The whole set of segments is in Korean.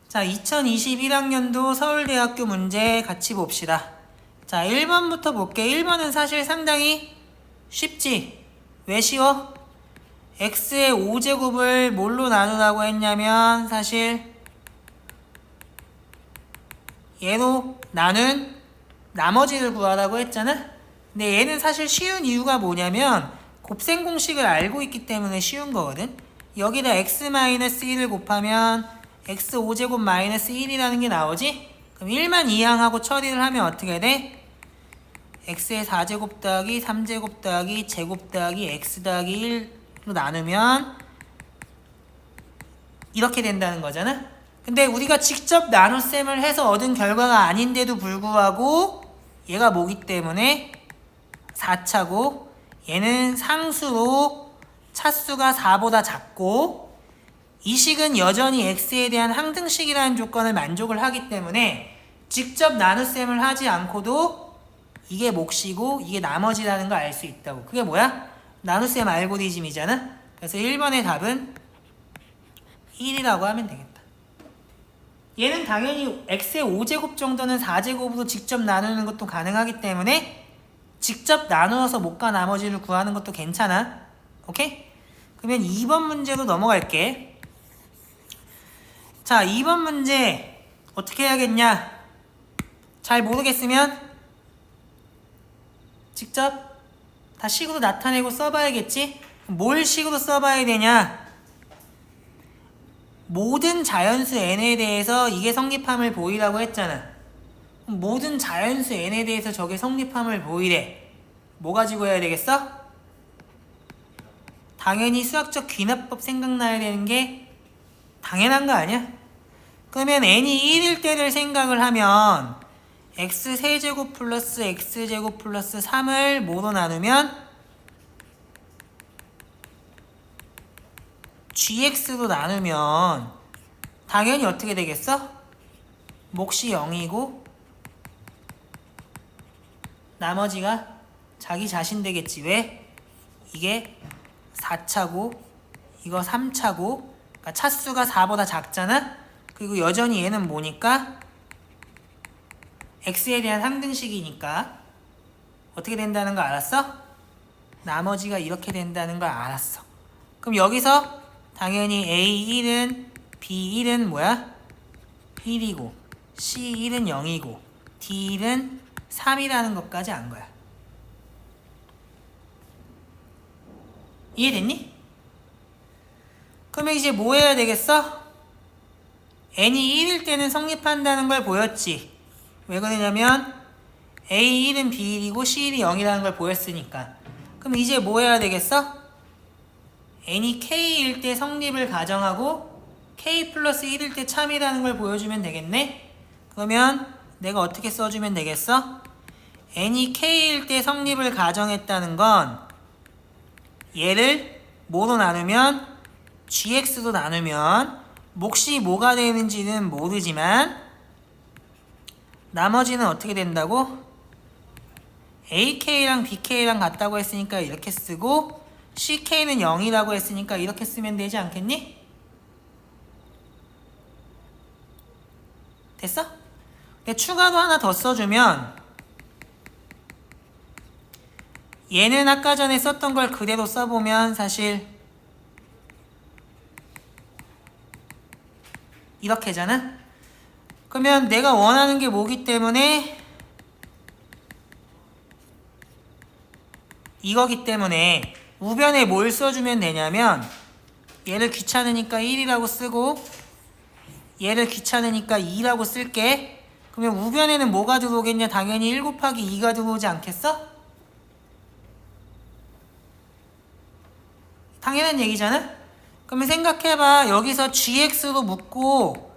자, 2021학년도 서울대학교 문제 같이 봅시다. 자, 1번부터 볼게. 1번은 사실 상당히 쉽지. 왜 쉬워? x의 5제곱을 뭘로 나누라고 했냐면 사실 얘로 나눈 나머지를 구하라고 했잖아. 근데 얘는 사실 쉬운 이유가 뭐냐면 곱셈 공식을 알고 있기 때문에 쉬운 거거든. 여기다 x-1을 곱하면 x 5제곱 마이너스 1이라는 게 나오지? 그럼 1만 이항하고 처리를 하면 어떻게 돼? x의 4제곱 더하기 3제곱 더하기 제곱 더하기 x 더하기 1로 나누면 이렇게 된다는 거잖아? 근데 우리가 직접 나눗셈을 해서 얻은 결과가 아닌데도 불구하고 얘가 뭐기 때문에 4차고 얘는 상수로 차수가 4보다 작고 이 식은 여전히 x에 대한 항등식이라는 조건을 만족을 하기 때문에 직접 나눗셈을 하지 않고도 이게 몫이고 이게 나머지라는 걸 알 수 있다고. 그게 뭐야? 나눗셈 알고리즘이잖아. 그래서 1번의 답은 1이라고 하면 되겠다. 얘는 당연히 x의 5제곱 정도는 4제곱으로 직접 나누는 것도 가능하기 때문에 직접 나누어서 못과 나머지를 구하는 것도 괜찮아. 오케이? 그러면 2번 문제로 넘어갈게. 자, 2번 문제 어떻게 해야겠냐? 잘 모르겠으면 직접 다 식으로 나타내고 써봐야겠지? 뭘 식으로 써봐야 되냐? 모든 자연수 n에 대해서 이게 성립함을 보이라고 했잖아. 모든 자연수 n에 대해서 저게 성립함을 보이래. 뭐 가지고 해야 되겠어? 당연히 수학적 귀납법 생각나야 되는 게 당연한 거 아니야? 그러면 n이 1일 때를 생각을 하면 x 세제곱 플러스 x제곱 플러스 3을 뭐로 나누면 gx로 나누면 당연히 어떻게 되겠어? 몫이 0이고 나머지가 자기 자신 되겠지. 왜? 이게 4차고 이거 3차고 그러니까 차수가 4보다 작잖아? 그리고 여전히 얘는 뭐니까? x에 대한 항등식이니까 어떻게 된다는 거 알았어? 나머지가 이렇게 된다는 걸 알았어. 그럼 여기서 당연히 A1은 B1은 뭐야? 1이고 C1은 0이고 D1은 3이라는 것까지 안 거야. 이해됐니? 그러면 이제 뭐 해야 되겠어? n이 1일 때는 성립한다는 걸 보였지. 왜 그러냐면 A1은 B1이고 C1이 0이라는 걸 보였으니까. 그럼 이제 뭐 해야 되겠어? n이 K일 때 성립을 가정하고 K 플러스 1일 때 참이라는 걸 보여주면 되겠네? 그러면 내가 어떻게 써주면 되겠어? n이 K일 때 성립을 가정했다는 건 얘를 뭐로 나누면 gx로 나누면 몫이 뭐가 되는지는 모르지만 나머지는 어떻게 된다고? AK랑 BK랑 같다고 했으니까 이렇게 쓰고 CK는 0이라고 했으니까 이렇게 쓰면 되지 않겠니? 됐어? 근데 추가로 하나 더 써주면 얘는 아까 전에 썼던 걸 그대로 써보면 사실 이렇게잖아? 그러면 내가 원하는 게 뭐기 때문에 이거기 때문에 우변에 뭘 써주면 되냐면 얘를 귀찮으니까 1이라고 쓰고 얘를 귀찮으니까 2라고 쓸게. 그러면 우변에는 뭐가 들어오겠냐? 당연히 1 곱하기 2가 들어오지 않겠어? 당연한 얘기잖아? 그러면 생각해봐. 여기서 gx로 묶고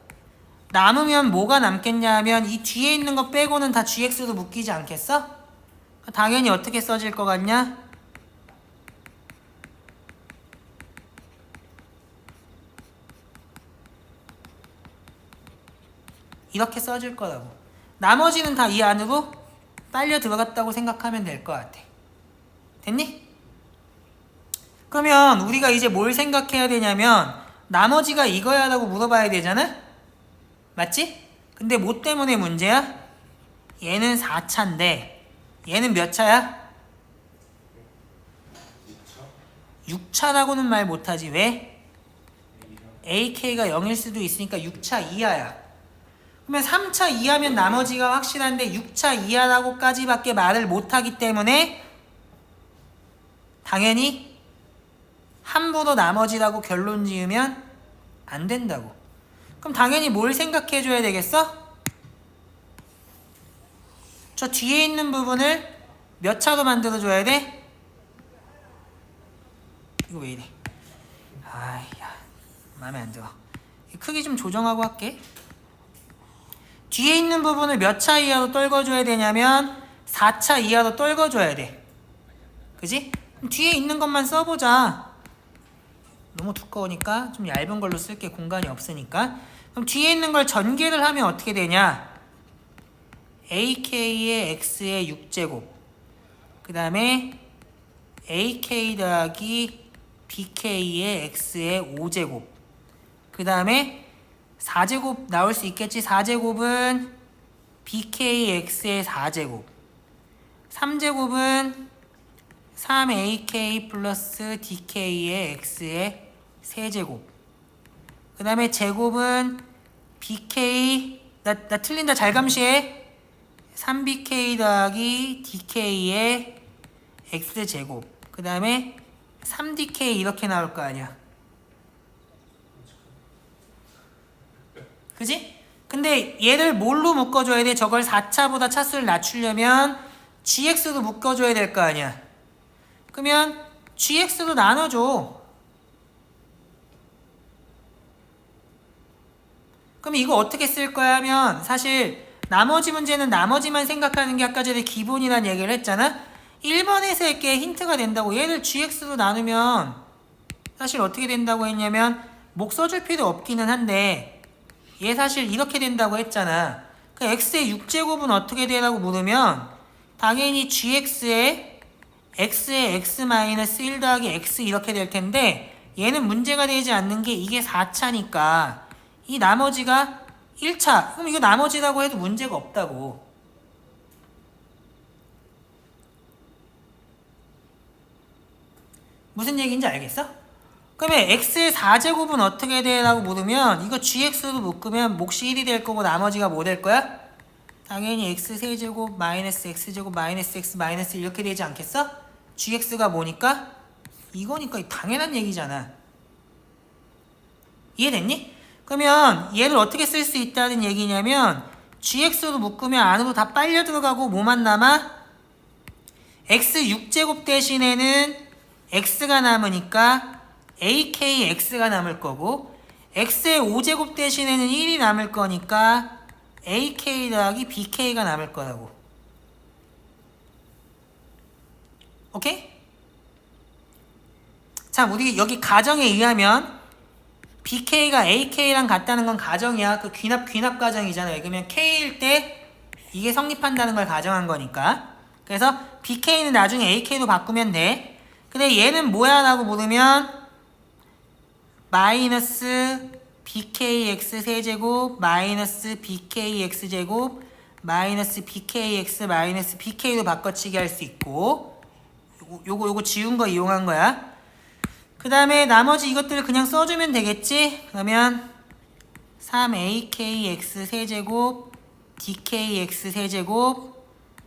남으면 뭐가 남겠냐 하면 이 뒤에 있는 거 빼고는 다 gx로 묶이지 않겠어? 당연히 어떻게 써질 것 같냐? 이렇게 써질 거라고. 나머지는 다 이 안으로 빨려 들어갔다고 생각하면 될 것 같아. 됐니? 그러면 우리가 이제 뭘 생각해야 되냐면 나머지가 이거야 라고 물어봐야 되잖아? 맞지? 근데 뭐 때문에 문제야? 얘는 4차인데 얘는 몇 차야? 6차라고는 말 못하지. 왜? AK가 0일 수도 있으니까 6차 이하야. 그러면 3차 이하면 나머지가 확실한데 6차 이하라고까지밖에 말을 못하기 때문에 당연히 함부로 나머지라고 결론 지으면 안 된다고. 그럼 당연히 뭘 생각해 줘야 되겠어? 저 뒤에 있는 부분을 몇 차로 만들어 줘야 돼? 이거 왜 이래? 아야, 마음에 안 들어. 크기 좀 조정하고 할게. 뒤에 있는 부분을 몇 차 이하로 떨궈줘야 되냐면 4차 이하로 떨궈줘야 돼. 그지? 그럼 뒤에 있는 것만 써보자. 너무 두꺼우니까 좀 얇은 걸로 쓸게. 공간이 없으니까. 그럼 뒤에 있는 걸 전개를 하면 어떻게 되냐? AK의 X의 6제곱 그 다음에 AK 더하기 BK의 X의 5제곱 그 다음에 4제곱 나올 수 있겠지. 4제곱은 BKX의 4제곱 3제곱은 3AK 플러스 DK의 X의 3제곱 그 다음에 제곱은 BK 나 틀린다. 잘 감시해. 3BK 더하기 DK의 X제곱 그 다음에 3DK 이렇게 나올 거 아니야. 그지? 근데 얘를 뭘로 묶어줘야 돼? 저걸 4차보다 차수를 낮추려면 GX로 묶어줘야 될 거 아니야. 그러면 GX로 나눠줘. 그럼 이거 어떻게 쓸 거야 하면 사실 나머지 문제는 나머지만 생각하는 게 아까 전에 기본이란 얘기를 했잖아. 1번에서 이렇게 힌트가 된다고. 얘를 GX로 나누면 사실 어떻게 된다고 했냐면 목 써줄 필요 없기는 한데 얘 사실 이렇게 된다고 했잖아. 그 X의 6제곱은 어떻게 되라고 물으면 당연히 GX의 X의 X-1 더하기 X 이렇게 될 텐데 얘는 문제가 되지 않는 게 이게 4차니까 이 나머지가 1차. 그럼 이거 나머지라고 해도 문제가 없다고. 무슨 얘기인지 알겠어? 그러면 x의 4제곱은 어떻게 되라고 물으면 이거 gx로 묶으면 몫이 1이 될 거고 나머지가 뭐 될 거야? 당연히 x 세제곱 마이너스 x제곱 마이너스 x 마이너스 이렇게 되지 않겠어? gx가 뭐니까? 이거니까 당연한 얘기잖아. 이해됐니? 그러면 얘를 어떻게 쓸 수 있다는 얘기냐면 gx로 묶으면 안으로 다 빨려 들어가고 뭐만 남아? x 6제곱 대신에는 x가 남으니까 akx가 남을 거고 x의 5제곱 대신에는 1이 남을 거니까 ak 더하기 bk가 남을 거라고. 오케이? 자, 우리 여기 가정에 의하면 BK가 AK랑 같다는 건 가정이야. 그 귀납 가정이잖아요. 그러면 K일 때 이게 성립한다는 걸 가정한 거니까. 그래서 BK는 나중에 AK로 바꾸면 돼. 근데 얘는 뭐야 라고 물으면 마이너스 BKX 세제곱 마이너스 BKX제곱 마이너스 BKX 마이너스 BK로 바꿔치기 할 수 있고 요거 지운 거 이용한 거야. 그 다음에 나머지 이것들을 그냥 써주면 되겠지? 그러면 3AKX 세제곱 DKX 세제곱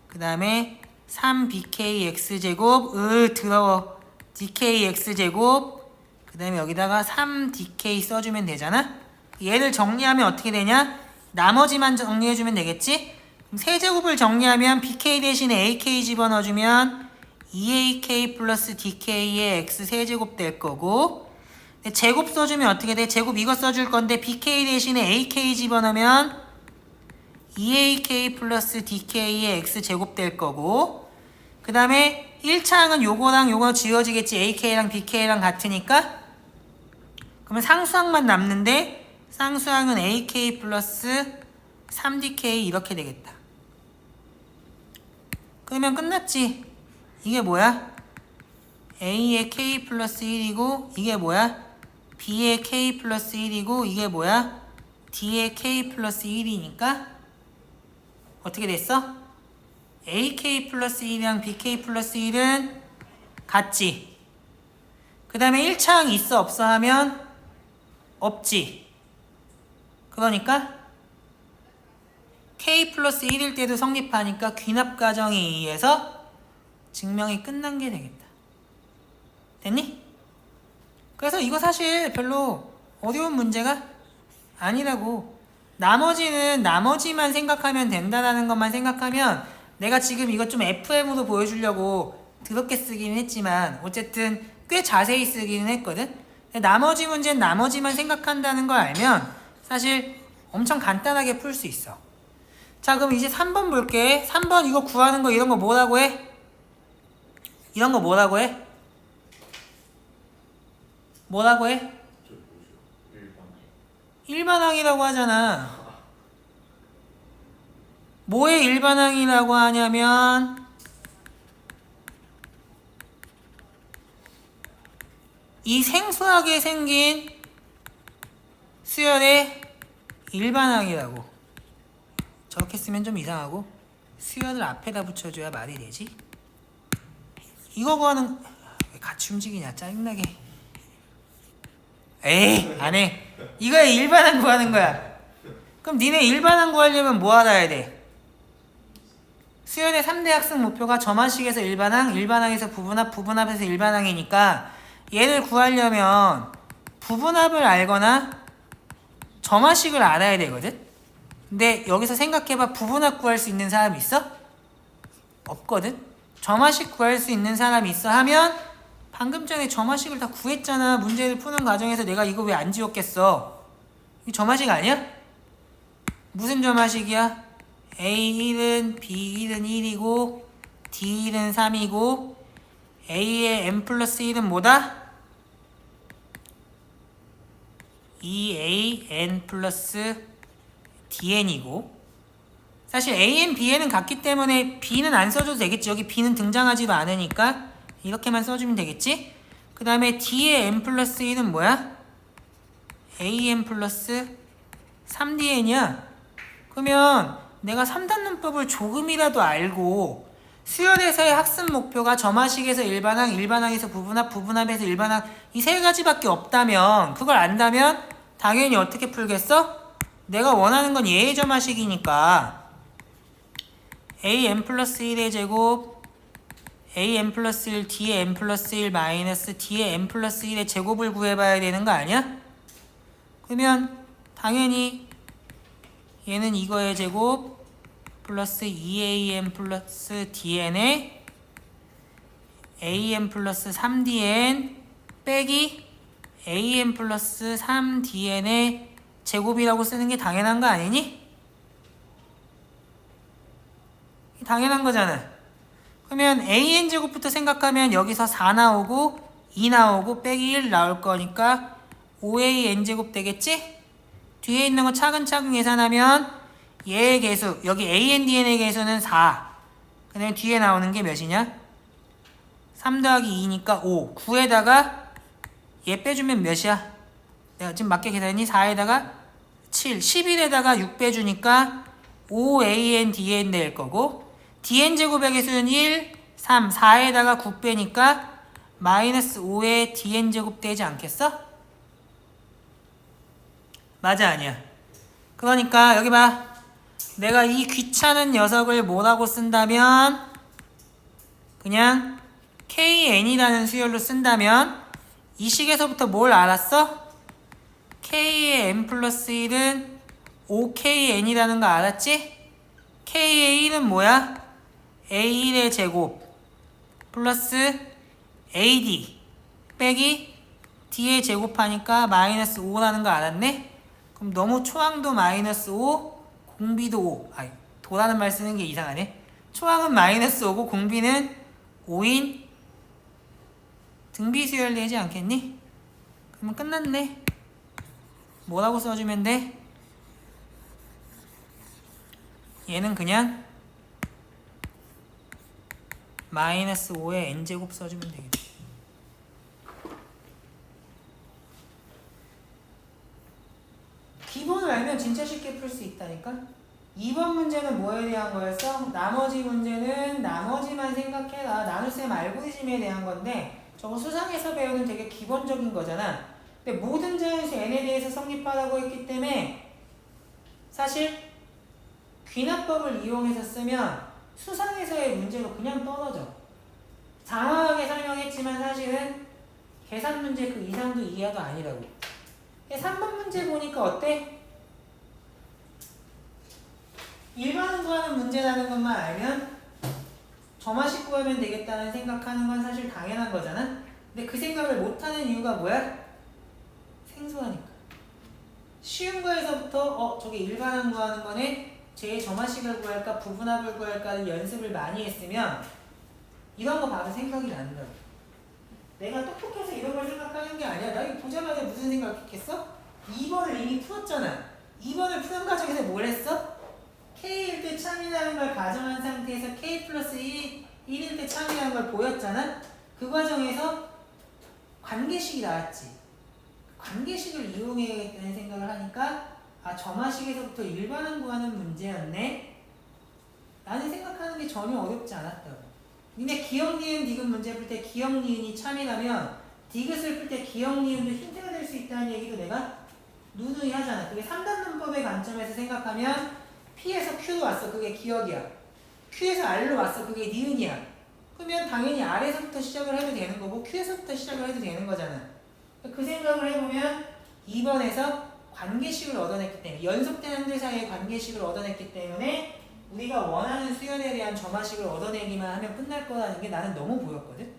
그 다음에 3BKX제곱 더러워 DKX제곱 그 다음에 여기다가 3DK 써주면 되잖아? 얘를 정리하면 어떻게 되냐? 나머지만 정리해주면 되겠지? 그럼 세제곱을 정리하면 BK 대신에 AK 집어넣어주면 2AK 플러스 DK의 X 세제곱 될 거고 제곱 써주면 어떻게 돼? 제곱 이거 써줄 건데 BK 대신에 AK 집어넣으면 2AK 플러스 DK의 X 제곱 될 거고 그 다음에 1차항은 요거랑 요거 지워지겠지. AK랑 BK랑 같으니까 그러면 상수항만 남는데 쌍수항은 AK 플러스 3DK 이렇게 되겠다. 그러면 끝났지. 이게 뭐야? A의 K 플러스 1이고 이게 뭐야? B의 K 플러스 1이고 이게 뭐야? D의 K 플러스 1이니까 어떻게 됐어? AK 플러스 1이랑 BK 플러스 1은 같지. 그 다음에 1차항 있어 없어 하면 없지. 그러니까 K 플러스 1일 때도 성립하니까 귀납 과정에 의해서 증명이 끝난 게 되겠다. 됐니? 그래서 이거 사실 별로 어려운 문제가 아니라고. 나머지는 나머지만 생각하면 된다라는 것만 생각하면 내가 지금 이거 좀 FM으로 보여주려고 더럽게 쓰기는 했지만 어쨌든 꽤 자세히 쓰기는 했거든. 나머지 문제는 나머지만 생각한다는 걸 알면 사실 엄청 간단하게 풀 수 있어. 자, 그럼 이제 3번 볼게. 3번 이거 구하는 거 이런 거 뭐라고 해? 이런 거 뭐라고 해? 뭐라고 해? 일반항이라고 하잖아. 뭐의 일반항이라고 하냐면 이 생소하게 생긴 수열의 일반항이라고. 저렇게 쓰면 좀 이상하고 수열을 앞에다 붙여줘야 말이 되지. 이거 구하는 왜 같이 움직이냐 짜증나게. 에이 안해. 이거에 일반항 구하는 거야. 그럼 니네 일반항 구하려면 뭐 알아야 돼? 수열의 3대 학습 목표가 점화식에서 일반항, 일반항에서 부분합, 부분합에서 일반항이니까 얘를 구하려면 부분합을 알거나 점화식을 알아야 되거든? 근데 여기서 생각해봐. 부분합 구할 수 있는 사람이 있어? 없거든? 점화식 구할 수 있는 사람이 있어 하면 방금 전에 점화식을 다 구했잖아. 문제를 푸는 과정에서 내가 이거 왜 안 지웠겠어? 이거 점화식 아니야? 무슨 점화식이야? A1은 B1은 1이고 D1은 3이고 A의 n 플러스 1은 뭐다? 2AN 플러스 DN이고 사실 AN, BN은 같기 때문에 B는 안 써줘도 되겠지. 여기 B는 등장하지도 않으니까 이렇게만 써주면 되겠지. 그 다음에 D의 n 플러스 1은 뭐야? AN 플러스 3DN이야. 그러면 내가 3단문법을 조금이라도 알고 수열에서의 학습 목표가 점화식에서 일반항, 일반항에서 부분합, 부분합에서 일반항 이 세 가지밖에 없다면 그걸 안다면 당연히 어떻게 풀겠어? 내가 원하는 건 얘의 점화식이니까 AN 플러스 1의 제곱 AN 플러스 1 D의 n 플러스 1 마이너스 D의 n 플러스 1의 제곱을 구해봐야 되는 거 아니야? 그러면 당연히 얘는 이거의 제곱 플러스 2AN 플러스 DN에 AN 플러스 3DN 빼기 AN 플러스 3DN의 제곱이라고 쓰는 게 당연한 거 아니니? 당연한 거잖아. 그러면 AN 제곱부터 생각하면 여기서 4 나오고 2 나오고 빼기 1 나올 거니까 5AN 제곱 되겠지? 뒤에 있는 거 차근차근 계산하면 얘의 개수, 여기 ANDN의 개수는 4. 그 다음에 뒤에 나오는 게 몇이냐? 3 더하기 2니까 5. 9에다가 얘 빼주면 몇이야? 내가 지금 맞게 계산했니? 4에다가 7. 11에다가 6 빼주니까 5ANDN 될 거고 DN제곱의 개수는 1, 3, 4에다가 9 빼니까 마이너스 5의 DN제곱 되지 않겠어? 맞아 아니야? 그러니까 여기 봐. 내가 이 귀찮은 녀석을 뭐라고 쓴다면 그냥 KN이라는 수열로 쓴다면 이 식에서부터 뭘 알았어? K의 n 플러스 1은 5KN이라는 거 알았지? K의 1은 뭐야? A1의 제곱 플러스 AD 빼기 D의 제곱하니까 마이너스 5라는 거 알았네? 그럼 너무 초항도 마이너스 5, 공비도 5. 아니, 도라는 말 쓰는 게 이상하네. 초항은 마이너스 5고 공비는 5인 등비수열 되지 않겠니? 그러면 끝났네. 뭐라고 써주면 돼? 얘는 그냥 마이너스 5의 n제곱 써주면 되겠다. 기본을 알면 진짜 쉽게 풀 수 있다니까. 2번 문제는 뭐에 대한 거였어? 나머지 문제는 나머지만 생각해라. 나눗셈 알고리즘에 대한 건데 저거 수상에서 배우는 되게 기본적인 거잖아. 근데 모든 자연수 n에 대해서 성립하라고 했기 때문에 사실 귀납법을 이용해서 쓰면 수상에서의 문제로 그냥 떨어져. 장황하게 설명했지만 사실은 계산 문제 그 이상도 이하도 아니라고. 3번 문제 보니까 어때? 일반은 구하는 문제라는 것만 알면 점화식 구하면 되겠다는 생각하는 건 사실 당연한 거잖아. 근데 그 생각을 못하는 이유가 뭐야? 생소하니까. 쉬운 거에서부터 저게 일반은 구하는 거네? 제 점화식을 구할까 부분합을 구할까를 연습을 많이 했으면 이런 거 봐도 생각이 난다. 내가 똑똑해서 이런 걸 생각하는 게 아니야. 나 이거 보자마자 무슨 생각했겠어? 2번을 이미 풀었잖아. 2번을 푸는 과정에서 뭘 했어? K일 때 참이라는 걸 가정한 상태에서 K 플러스 1일 때 참이라는 걸 보였잖아. 그 과정에서 관계식이 나왔지. 관계식을 이용해야겠다는 생각을 하니까 점화식에서부터 일반은 구하는 문제였네? 라는 생각하는 게 전혀 어렵지 않았다고. 근데 기역, 니은, 디귿 문제 풀 때 기역, 니은이 참이라면 디귿을 풀 때 기역, 니은도 힌트가 될 수 있다는 얘기도 내가 누누이 하잖아. 그게 3단 문법의 관점에서 생각하면 P에서 Q로 왔어. 그게 기역이야. Q에서 R로 왔어. 그게 니은이야. 그러면 당연히 R에서부터 시작을 해도 되는 거고 Q에서부터 시작을 해도 되는 거잖아. 그 생각을 해보면 2번에서 관계식을 얻어냈기 때문에 연속된 항들 사이의 관계식을 얻어냈기 때문에 우리가 원하는 수열에 대한 점화식을 얻어내기만 하면 끝날 거라는 게 나는 너무 보였거든.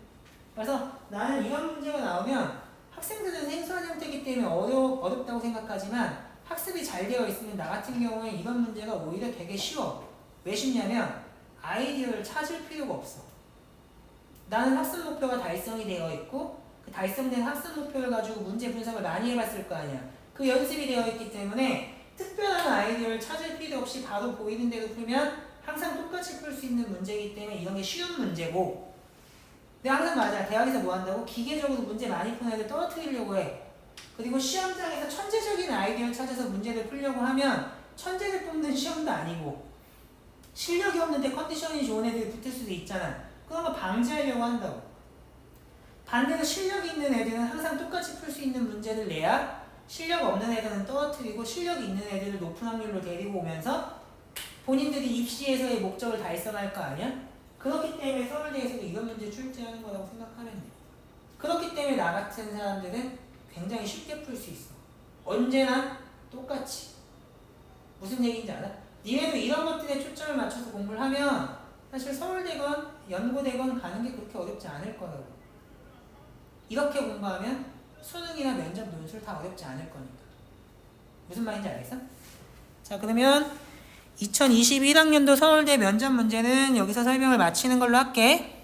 그래서 나는 이런 문제가 나오면 학생들은 생소한 형태이기 때문에 어렵다고 생각하지만 학습이 잘 되어 있으면 나 같은 경우에 이런 문제가 오히려 되게 쉬워. 왜 쉽냐면 아이디어를 찾을 필요가 없어. 나는 학습 목표가 달성이 되어 있고 그 달성된 학습 목표를 가지고 문제 분석을 많이 해봤을 거 아니야. 그 연습이 되어 있기 때문에 특별한 아이디어를 찾을 필요 없이 바로 보이는 대로 풀면 항상 똑같이 풀 수 있는 문제이기 때문에 이런 게 쉬운 문제고. 근데 항상 맞아. 대학에서 뭐 한다고? 기계적으로 문제 많이 푸는 애들 떨어뜨리려고 해. 그리고 시험장에서 천재적인 아이디어를 찾아서 문제를 풀려고 하면 천재를 뽑는 시험도 아니고 실력이 없는데 컨디션이 좋은 애들이 붙을 수도 있잖아. 그런 거 방지하려고 한다고. 반대로 실력이 있는 애들은 항상 똑같이 풀 수 있는 문제를 내야 실력 없는 애들은 떨어뜨리고 실력 있는 애들을 높은 확률로 데리고 오면서 본인들이 입시에서의 목적을 달성할 거 아니야? 그렇기 때문에 서울대에서도 이런 문제 출제하는 거라고 생각하면 돼. 그렇기 때문에 나 같은 사람들은 굉장히 쉽게 풀 수 있어. 언제나 똑같이. 무슨 얘기인지 알아? 니네도 이런 것들에 초점을 맞춰서 공부를 하면 사실 서울대건 연고대건 가는 게 그렇게 어렵지 않을 거라고. 이렇게 공부하면 수능이나 면접 논술 다 어렵지 않을 거니까. 무슨 말인지 알겠어? 자, 그러면 2021학년도 서울대 면접 문제는 여기서 설명을 마치는 걸로 할게.